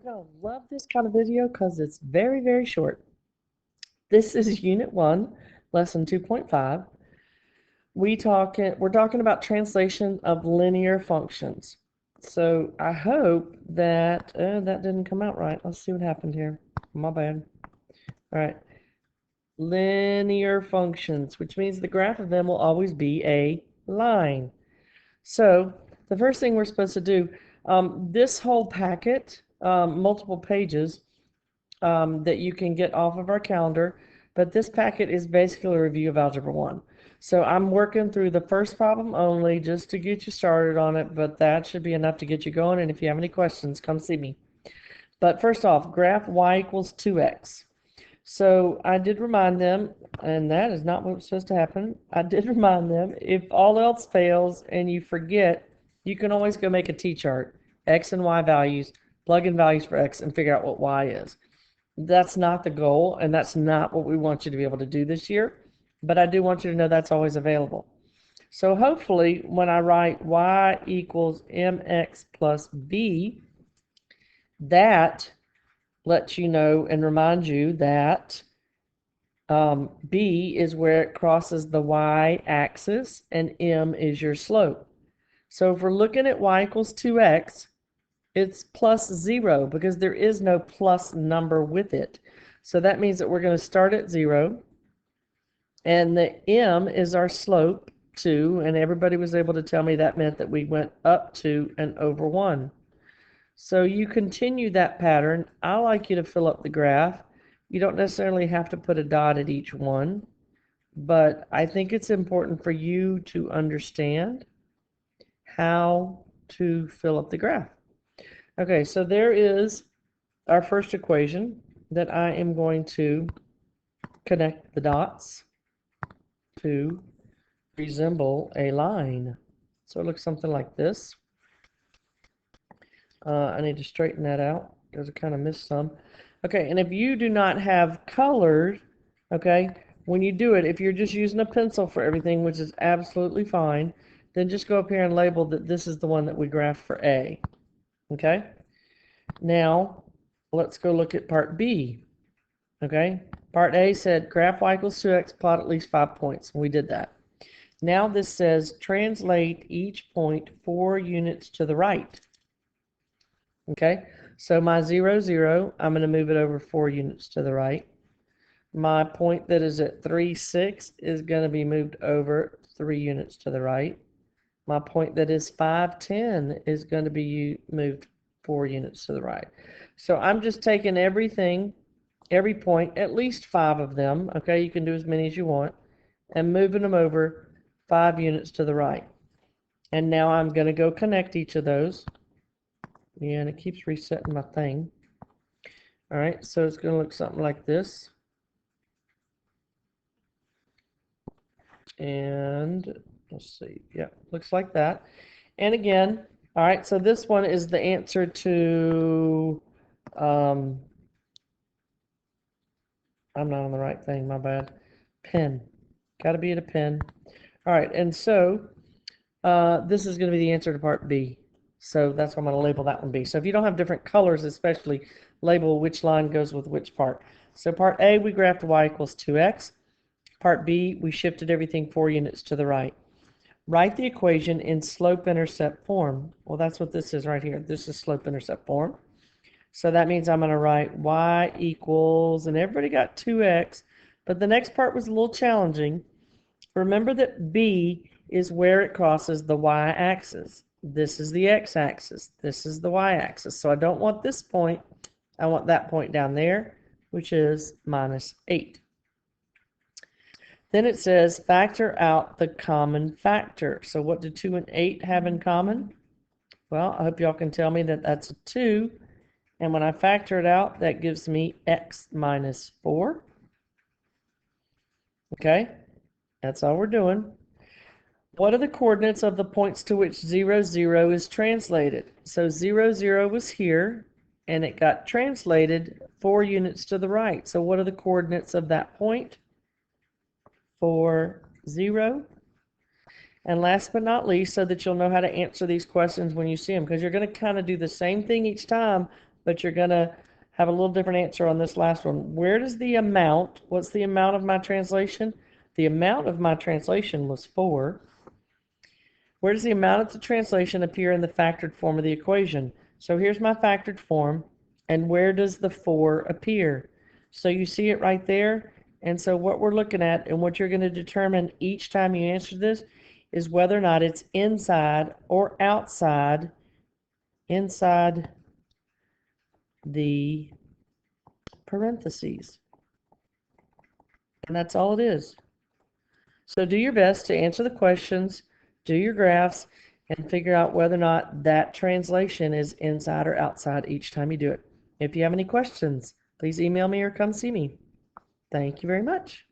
You're going to love this kind of video because it's very, very short. This is Unit 1, Lesson 2.5. We're talking about translation of linear functions. So I hope that, that didn't come out right. Let's see what happened here. My bad. All right. Linear functions, which means the graph of them will always be a line. So the first thing we're supposed to do, this whole packet, multiple pages that you can get off of our calendar, but this packet is basically a review of Algebra 1. So I'm working through the first problem only just to get you started on it, but that should be enough to get you going, and if you have any questions, come see me. But first off, graph y equals 2x. So I did remind them, and that is not what's supposed to happen. I did remind them, if all else fails and you forget, you can always go make a t-chart, x and y values, plug in values for x, and figure out what y is. That's not the goal, and that's not what we want you to be able to do this year, but I do want you to know that's always available. So hopefully, when I write y equals mx plus b, that lets you know and remind you that b is where it crosses the y-axis, and m is your slope. So if we're looking at y equals 2x, it's plus 0 because there is no plus number with it. So that means that we're going to start at 0, and the m is our slope, 2, and everybody was able to tell me that meant that we went up 2 and over 1. So you continue that pattern. I like you to fill up the graph. You don't necessarily have to put a dot at each one, but I think it's important for you to understand how to fill up the graph. Okay, so there is our first equation that I am going to connect the dots to resemble a line. So it looks something like this. I need to straighten that out because I kind of missed some. Okay, and if you do not have colors, okay, when you do it, if you're just using a pencil for everything, which is absolutely fine, then just go up here and label that this is the one that we graphed for A. Okay? Now, let's go look at part B. Okay? Part A said graph y equals 2x, plot at least 5 points. We did that. Now this says translate each point 4 units to the right. Okay? So my 0, 0, I'm going to move it over 4 units to the right. My point that is at 3, 6 is going to be moved over 3 units to the right. My point that is 5, 10 is going to be moved 4 units to the right. So I'm just taking everything, every point, at least 5 of them, okay, you can do as many as you want, and moving them over 5 units to the right. And now I'm going to go connect each of those. Yeah, and it keeps resetting my thing. All right, so it's going to look something like this. And let's see, yeah, looks like that. And again, all right, so this one is the answer to, I'm not on the right thing, my bad. Pen. Got to be at a pen. All right, and so this is going to be the answer to part B. So that's why I'm going to label that one B. So if you don't have different colors, especially, label which line goes with which part. So part A, we graphed y equals 2x. Part B, we shifted everything 4 units to the right. Write the equation in slope-intercept form. Well, that's what this is right here. This is slope-intercept form. So that means I'm going to write y equals, and everybody got 2x, but the next part was a little challenging. Remember that B is where it crosses the y-axis. This is the x-axis. This is the y-axis. So I don't want this point. I want that point down there, which is minus 8. Then it says factor out the common factor. So what do 2 and 8 have in common? Well, I hope y'all can tell me that that's a 2. And when I factor it out, that gives me x minus 4. Okay, that's all we're doing. What are the coordinates of the points to which 0, 0 is translated? So 0, 0 was here, and it got translated 4 units to the right. So what are the coordinates of that point? 4, 0. And last but not least, so that you'll know how to answer these questions when you see them, because you're going to kind of do the same thing each time, but you're going to have a little different answer on this last one. Where does the amount, what's the amount of my translation? The amount of my translation was 4. Where does the amount of the translation appear in the factored form of the equation? So here's my factored form, and where does the 4 appear? So you see it right there. And so what we're looking at and what you're going to determine each time you answer this is whether or not it's inside or outside the parentheses. And that's all it is. So do your best to answer the questions, do your graphs, and figure out whether or not that translation is inside or outside each time you do it. If you have any questions, please email me or come see me. Thank you very much.